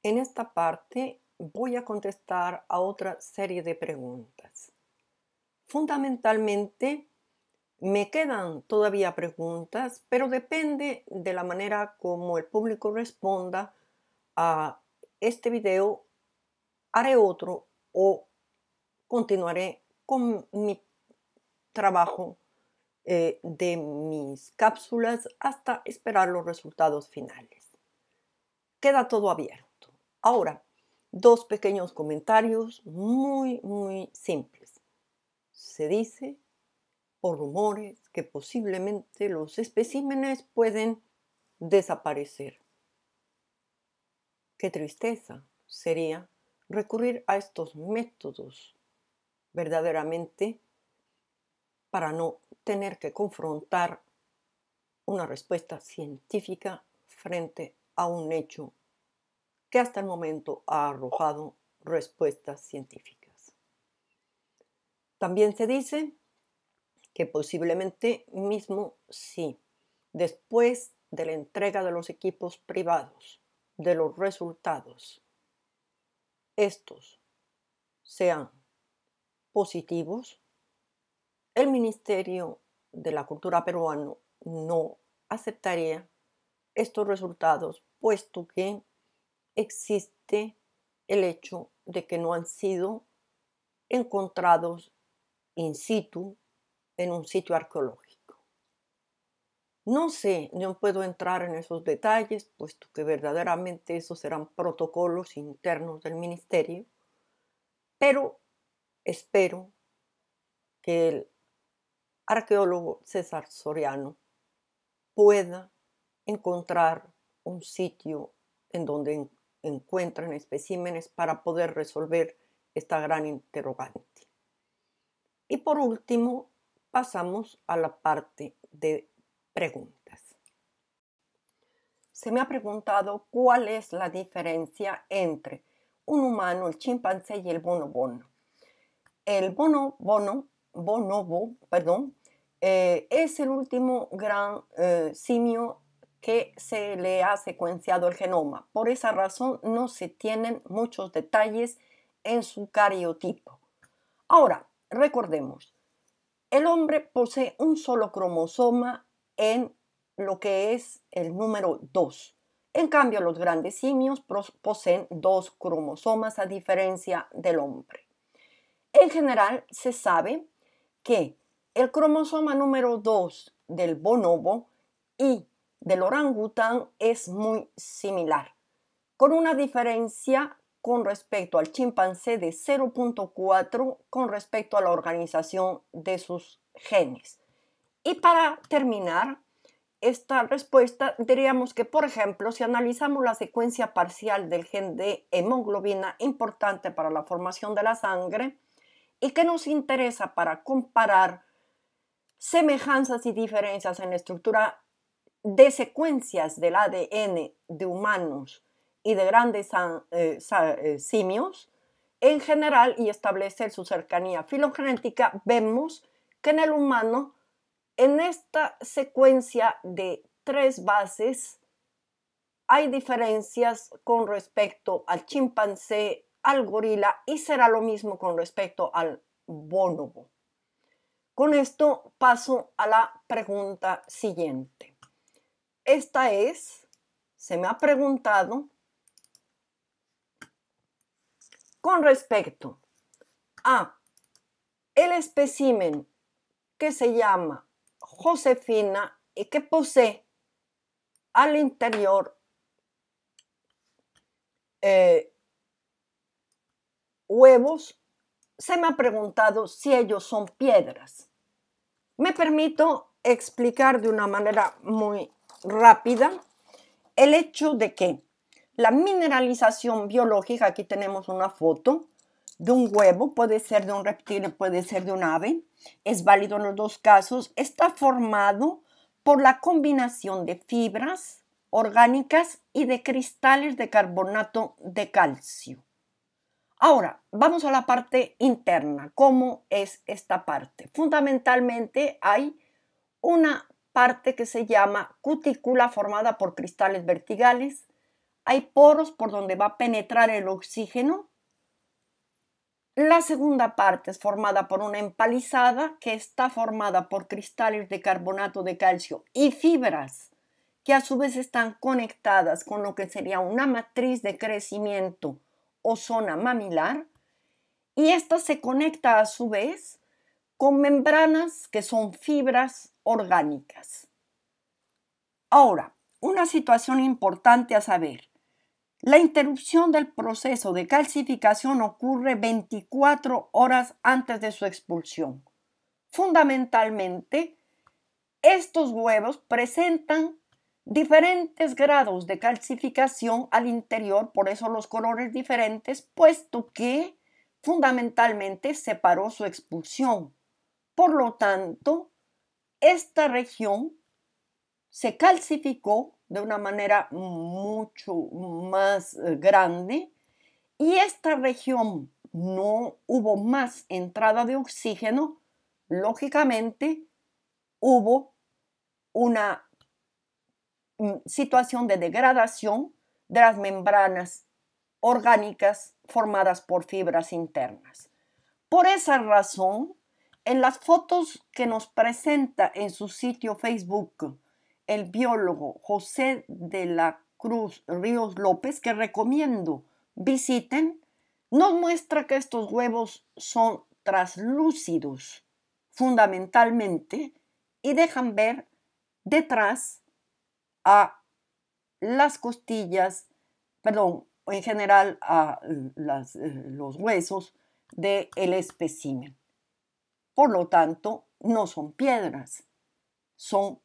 En esta parte voy a contestar a otra serie de preguntas. Fundamentalmente, me quedan todavía preguntas, pero depende de la manera como el público responda a este video, haré otro o continuaré con mi trabajo de mis cápsulas hasta esperar los resultados finales. Queda todo abierto. Ahora, dos pequeños comentarios muy simples. Se dice por rumores que posiblemente los especímenes pueden desaparecer. Qué tristeza sería recurrir a estos métodos verdaderamente para no tener que confrontar una respuesta científica frente a un hecho que hasta el momento ha arrojado respuestas científicas. También se dice que posiblemente mismo sí, después de la entrega de los equipos privados, de los resultados, estos sean positivos, el Ministerio de la Cultura peruano no aceptaría estos resultados, puesto que existe el hecho de que no han sido encontrados in situ en un sitio arqueológico. No sé, no puedo entrar en esos detalles, puesto que verdaderamente esos serán protocolos internos del ministerio, pero espero que el arqueólogo César Soriano pueda encontrar un sitio en donde encuentren especímenes para poder resolver esta gran interrogante. Y por último, pasamos a la parte de preguntas. Se me ha preguntado cuál es la diferencia entre un humano, el chimpancé y el bonobo. El bonobo, es el último gran simio que se le ha secuenciado el genoma. Por esa razón no se tienen muchos detalles en su cariotipo. Ahora, recordemos, el hombre posee un solo cromosoma en lo que es el número 2. En cambio, los grandes simios poseen 2 cromosomas a diferencia del hombre. En general, se sabe que el cromosoma número 2 del bonobo y del orangután es muy similar, con una diferencia con respecto al chimpancé de 0.4 con respecto a la organización de sus genes. Y para terminar esta respuesta, diríamos que, por ejemplo, si analizamos la secuencia parcial del gen de hemoglobina, importante para la formación de la sangre, y que nos interesa para comparar semejanzas y diferencias en la estructura de secuencias del ADN de humanos y de grandes simios, en general, y establecer su cercanía filogenética, vemos que en el humano, en esta secuencia de 3 bases, hay diferencias con respecto al chimpancé, al gorila, y será lo mismo con respecto al bonobo. Con esto paso a la pregunta siguiente. Esta es, se me ha preguntado, con respecto a el espécimen que se llama Josefina y que posee al interior huevos, se me ha preguntado si ellos son piedras. Me permito explicar de una manera muy rápida el hecho de que la mineralización biológica, aquí tenemos una foto de un huevo, puede ser de un reptil, puede ser de un ave, es válido en los dos casos, está formado por la combinación de fibras orgánicas y de cristales de carbonato de calcio. Ahora, vamos a la parte interna. ¿Cómo es esta parte? Fundamentalmente hay una parte que se llama cutícula formada por cristales verticales. hay poros por donde va a penetrar el oxígeno. La segunda parte es formada por una empalizada que está formada por cristales de carbonato de calcio y fibras que a su vez están conectadas con lo que sería una matriz de crecimiento o zona mamilar, y esta se conecta a su vez con membranas que son fibras orgánicas. Ahora, una situación importante a saber. La interrupción del proceso de calcificación ocurre 24 horas antes de su expulsión. Fundamentalmente, estos huevos presentan diferentes grados de calcificación al interior, por eso los colores diferentes, puesto que fundamentalmente separó su expulsión. Por lo tanto, esta región se calcificó de una manera mucho más grande, y esta región no hubo más entrada de oxígeno. Lógicamente hubo una situación de degradación de las membranas orgánicas formadas por fibras internas. Por esa razón, en las fotos que nos presenta en su sitio Facebook el biólogo José de la Cruz Ríos López, que recomiendo visiten, nos muestra que estos huevos son translúcidos fundamentalmente y dejan ver detrás a las costillas, perdón, en general a los huesos del espécimen. Por lo tanto, no son piedras, son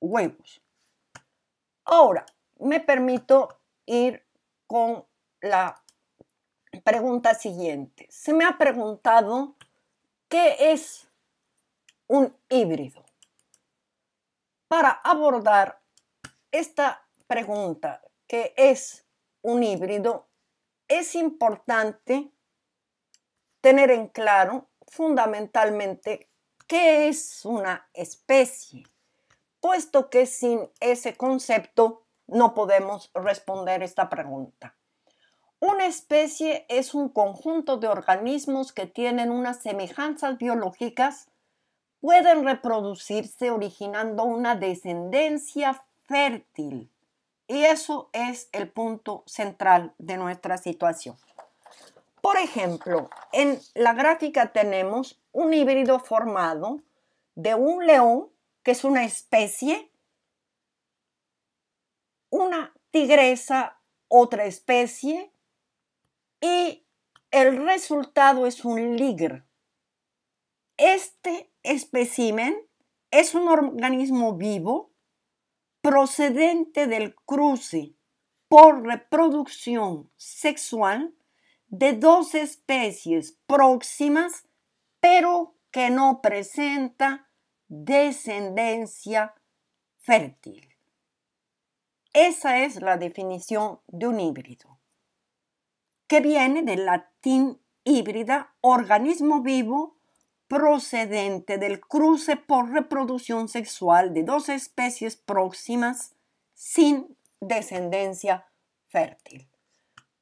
huevos. Ahora, me permito ir con la pregunta siguiente. Se me ha preguntado qué es un híbrido. Para abordar esta pregunta, ¿qué es un híbrido?, es importante tener en claro fundamentalmente qué es una especie, puesto que sin ese concepto no podemos responder esta pregunta. Una especie es un conjunto de organismos que tienen unas semejanzas biológicas, pueden reproducirse originando una descendencia fértil. Y eso es el punto central de nuestra situación. Por ejemplo, en la gráfica tenemos un híbrido formado de un león, que es una especie, una tigresa, otra especie, y el resultado es un ligre. Este espécimen es un organismo vivo procedente del cruce por reproducción sexual de dos especies próximas, pero que no presenta descendencia fértil. Esa es la definición de un híbrido, que viene del latín híbrida, organismo vivo procedente del cruce por reproducción sexual de dos especies próximas sin descendencia fértil.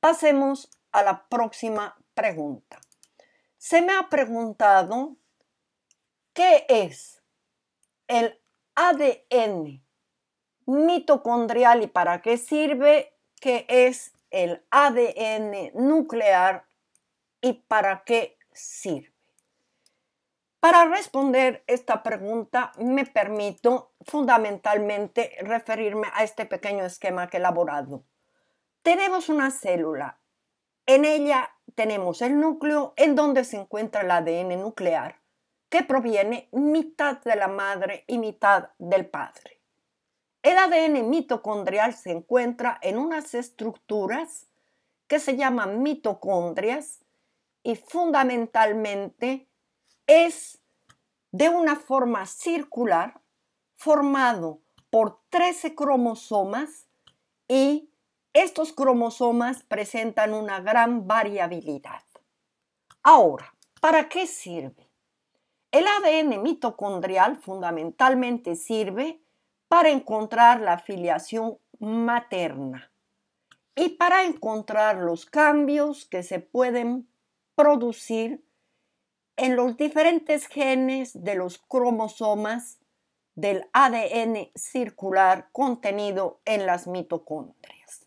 Pasemos a la próxima pregunta. Se me ha preguntado qué es el ADN mitocondrial y para qué sirve, qué es el ADN nuclear y para qué sirve. Para responder esta pregunta me permito fundamentalmente referirme a este pequeño esquema que he elaborado. Tenemos una célula, en ella tenemos el núcleo en donde se encuentra el ADN nuclear, que proviene mitad de la madre y mitad del padre. El ADN mitocondrial se encuentra en unas estructuras que se llaman mitocondrias y fundamentalmente es de una forma circular, formado por 13 cromosomas, y estos cromosomas presentan una gran variabilidad. Ahora, ¿para qué sirve? El ADN mitocondrial fundamentalmente sirve para encontrar la filiación materna. y para encontrar los cambios que se pueden producir en los diferentes genes de los cromosomas del ADN circular contenido en las mitocondrias.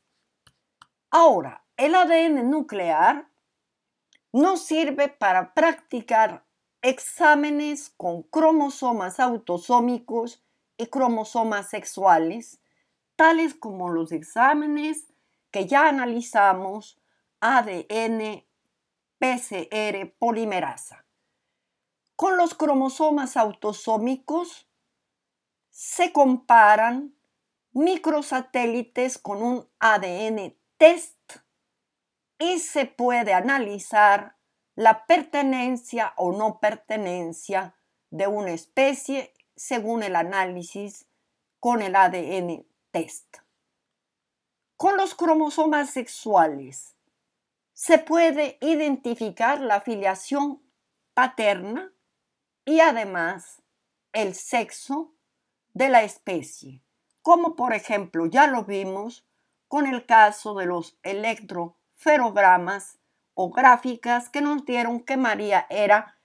Ahora, el ADN nuclear nos sirve para practicar exámenes con cromosomas autosómicos y cromosomas sexuales, tales como los exámenes que ya analizamos, ADN, PCR, polimerasa. Con los cromosomas autosómicos se comparan microsatélites con un ADN test y se puede analizar la pertenencia o no pertenencia de una especie según el análisis con el ADN test. Con los cromosomas sexuales se puede identificar la filiación paterna y además el sexo de la especie, como por ejemplo ya lo vimos con el caso de los electroferogramas o gráficas que nos dieron que María era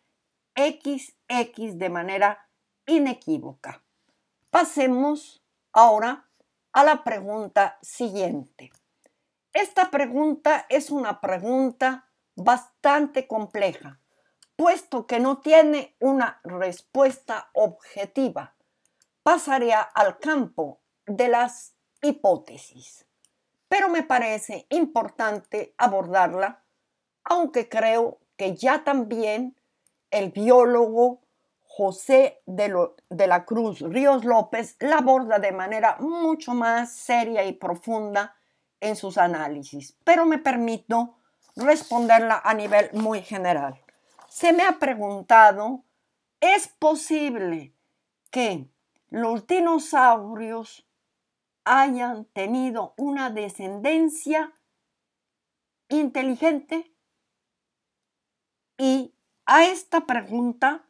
XX de manera inequívoca. Pasemos ahora a la pregunta siguiente. Esta pregunta es una pregunta bastante compleja, puesto que no tiene una respuesta objetiva. Pasaría al campo de las hipótesis, pero me parece importante abordarla, aunque creo que ya también el biólogo José de la Cruz Ríos López la aborda de manera mucho más seria y profunda en sus análisis, pero me permito responderla a nivel muy general. Se me ha preguntado, ¿es posible que los dinosaurios hayan tenido una descendencia inteligente? Y a esta pregunta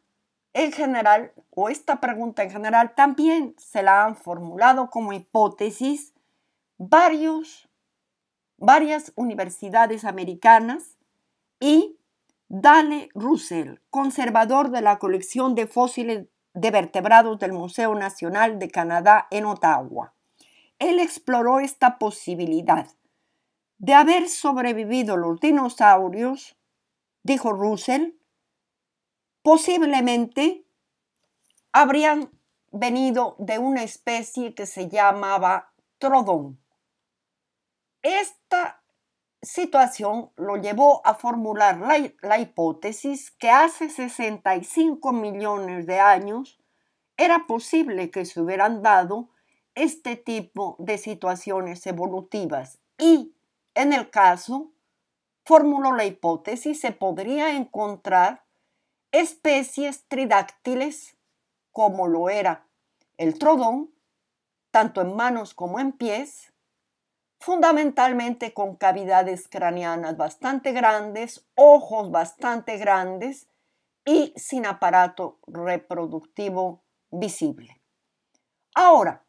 en general, o esta pregunta en general, también se la han formulado como hipótesis varias universidades americanas y Dale Russell, conservador de la colección de fósiles de vertebrados del Museo Nacional de Canadá en Ottawa. Él exploró esta posibilidad de haber sobrevivido los dinosaurios, dijo Russell, posiblemente habrían venido de una especie que se llamaba Trodón. Esta situación lo llevó a formular la hipótesis que hace 65 millones de años era posible que se hubieran dado este tipo de situaciones evolutivas y, en el caso, formuló la hipótesis, se podría encontrar especies tridáctiles como lo era el trodón, tanto en manos como en pies, fundamentalmente con cavidades craneanas bastante grandes, ojos bastante grandes y sin aparato reproductivo visible. Ahora,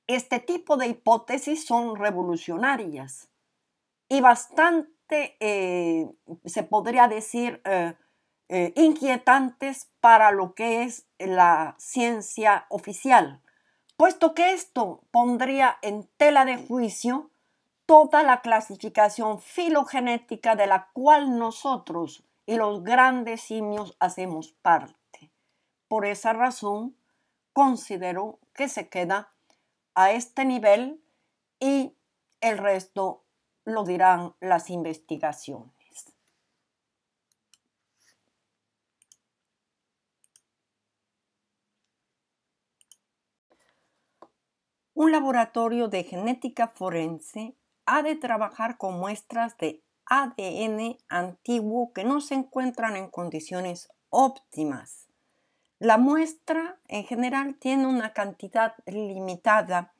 este tipo de hipótesis son revolucionarias y bastante, se podría decir, inquietantes para lo que es la ciencia oficial, puesto que esto pondría en tela de juicio toda la clasificación filogenética de la cual nosotros y los grandes simios hacemos parte. Por esa razón, considero que se queda a este nivel y el resto lo dirán las investigaciones. Un laboratorio de genética forense ha de trabajar con muestras de ADN antiguo que no se encuentran en condiciones óptimas. La muestra en general tiene una cantidad limitada,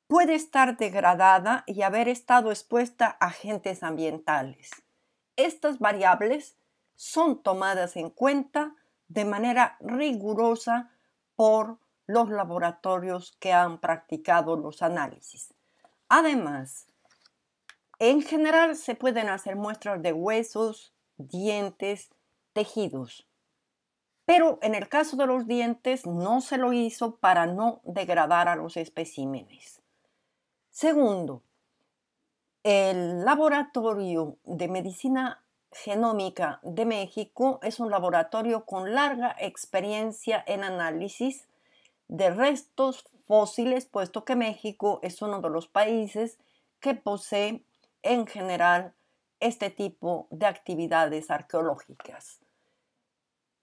puede estar degradada y haber estado expuesta a agentes ambientales. Estas variables son tomadas en cuenta de manera rigurosa por los laboratorios que han practicado los análisis. Además, En general se pueden hacer muestras de huesos, dientes, tejidos, pero en el caso de los dientes no se lo hizo para no degradar a los especímenes. Segundo, el Laboratorio de Medicina Genómica de México es un laboratorio con larga experiencia en análisis de restos fósiles, puesto que México es uno de los países que posee en general este tipo de actividades arqueológicas.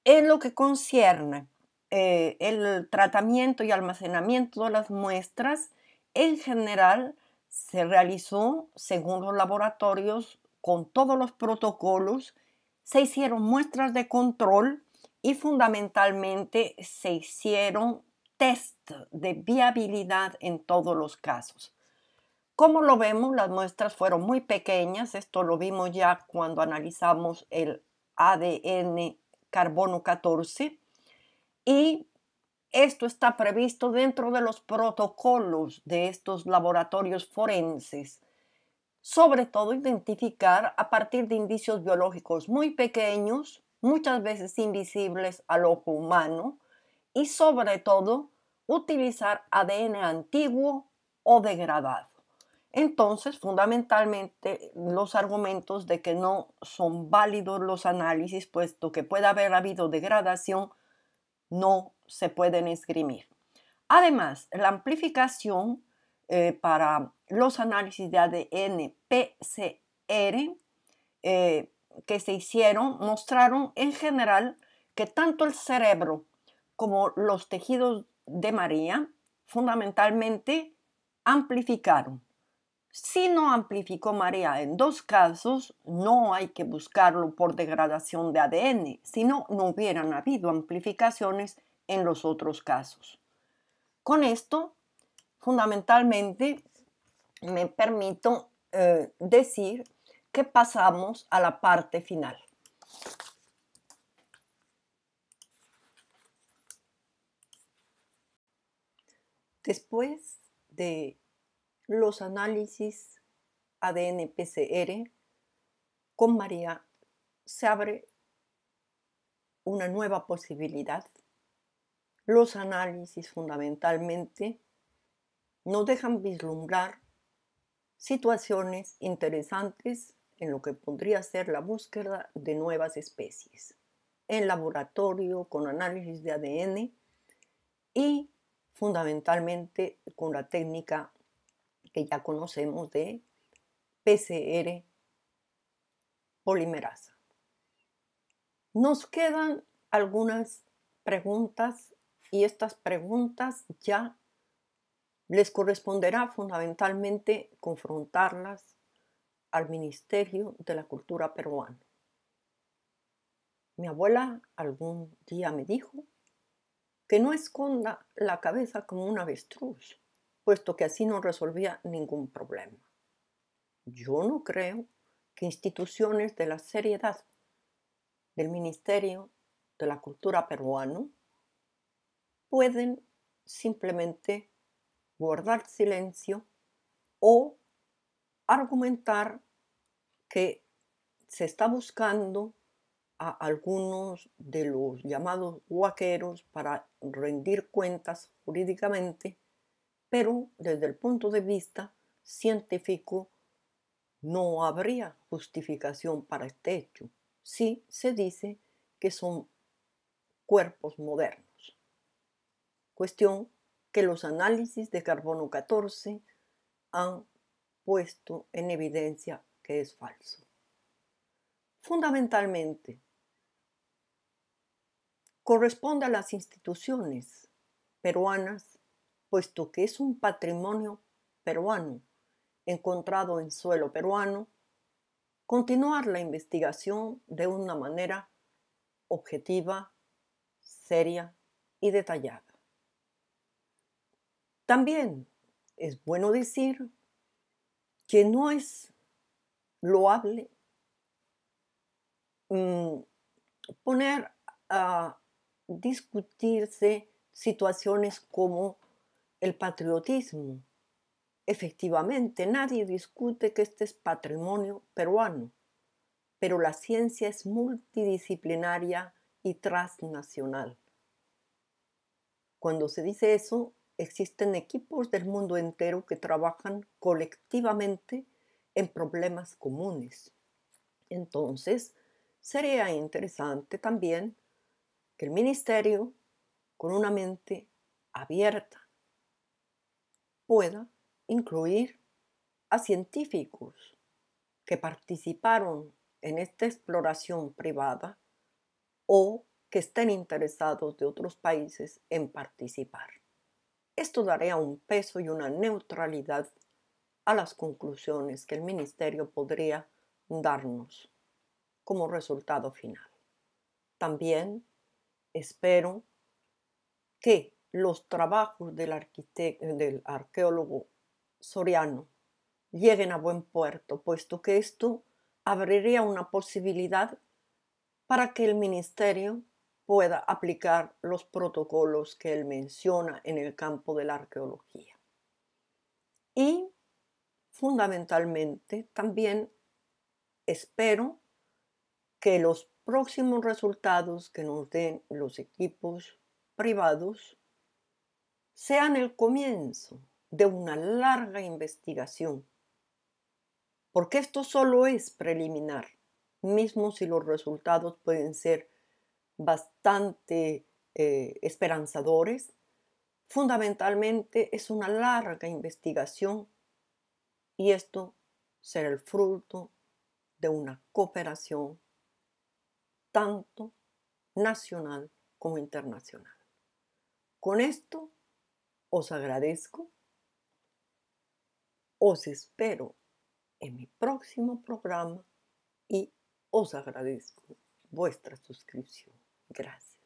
En lo que concierne el tratamiento y almacenamiento de las muestras, en general se realizó según los laboratorios con todos los protocolos, se hicieron muestras de control y fundamentalmente se hicieron test de viabilidad en todos los casos. Como lo vemos, las muestras fueron muy pequeñas, esto lo vimos ya cuando analizamos el ADN carbono 14 y esto está previsto dentro de los protocolos de estos laboratorios forenses. Sobre todo identificar a partir de indicios biológicos muy pequeños, muchas veces invisibles al ojo humano, y sobre todo utilizar ADN antiguo o degradado. Entonces, fundamentalmente, los argumentos de que no son válidos los análisis, puesto que puede haber habido degradación, no se pueden esgrimir. Además, la amplificación para los análisis de ADN PCR que se hicieron mostraron en general que tanto el cerebro como los tejidos de María fundamentalmente amplificaron. Si no amplificó María en dos casos, no hay que buscarlo por degradación de ADN, sino no hubieran habido amplificaciones en los otros casos. Con esto, fundamentalmente, me permito decir que pasamos a la parte final. Después de los análisis ADN-PCR, con María se abre una nueva posibilidad. Los análisis fundamentalmente nos dejan vislumbrar situaciones interesantes en lo que podría ser la búsqueda de nuevas especies en laboratorio con análisis de ADN y fundamentalmente con la técnica que ya conocemos de PCR polimerasa. Nos quedan algunas preguntas y estas preguntas ya les corresponderá fundamentalmente confrontarlas al Ministerio de la Cultura peruano. Mi abuela algún día me dijo que no esconda la cabeza como un avestruz, puesto que así no resolvía ningún problema. Yo no creo que instituciones de la seriedad del Ministerio de la Cultura peruano pueden simplemente guardar silencio o argumentar que se está buscando a algunos de los llamados huaqueros para rendir cuentas jurídicamente, pero desde el punto de vista científico no habría justificación para este hecho. Sí se dice que son cuerpos modernos. Cuestión que los análisis de carbono 14 han puesto en evidencia que es falso. Fundamentalmente, corresponde a las instituciones peruanas, puesto que es un patrimonio peruano encontrado en suelo peruano, continuar la investigación de una manera objetiva, seria y detallada. También es bueno decir que no es loable poner a discutirse situaciones como el patriotismo, Efectivamente, nadie discute que este es patrimonio peruano, pero la ciencia es multidisciplinaria y transnacional. Cuando se dice eso, existen equipos del mundo entero que trabajan colectivamente en problemas comunes. Entonces, sería interesante también que el ministerio, con una mente abierta, pueda incluir a científicos que participaron en esta exploración privada o que estén interesados de otros países en participar. Esto daría un peso y una neutralidad a las conclusiones que el ministerio podría darnos como resultado final. También espero que los trabajos del arqueólogo Soriano lleguen a buen puerto, puesto que esto abriría una posibilidad para que el ministerio pueda aplicar los protocolos que él menciona en el campo de la arqueología. Y fundamentalmente también espero que los próximos resultados que nos den los equipos privados sean el comienzo de una larga investigación, porque esto solo es preliminar, mismo si los resultados pueden ser bastante esperanzadores. Fundamentalmente es una larga investigación y esto será el fruto de una cooperación tanto nacional como internacional. Con esto os agradezco, os espero en mi próximo programa y os agradezco vuestra suscripción. Gracias.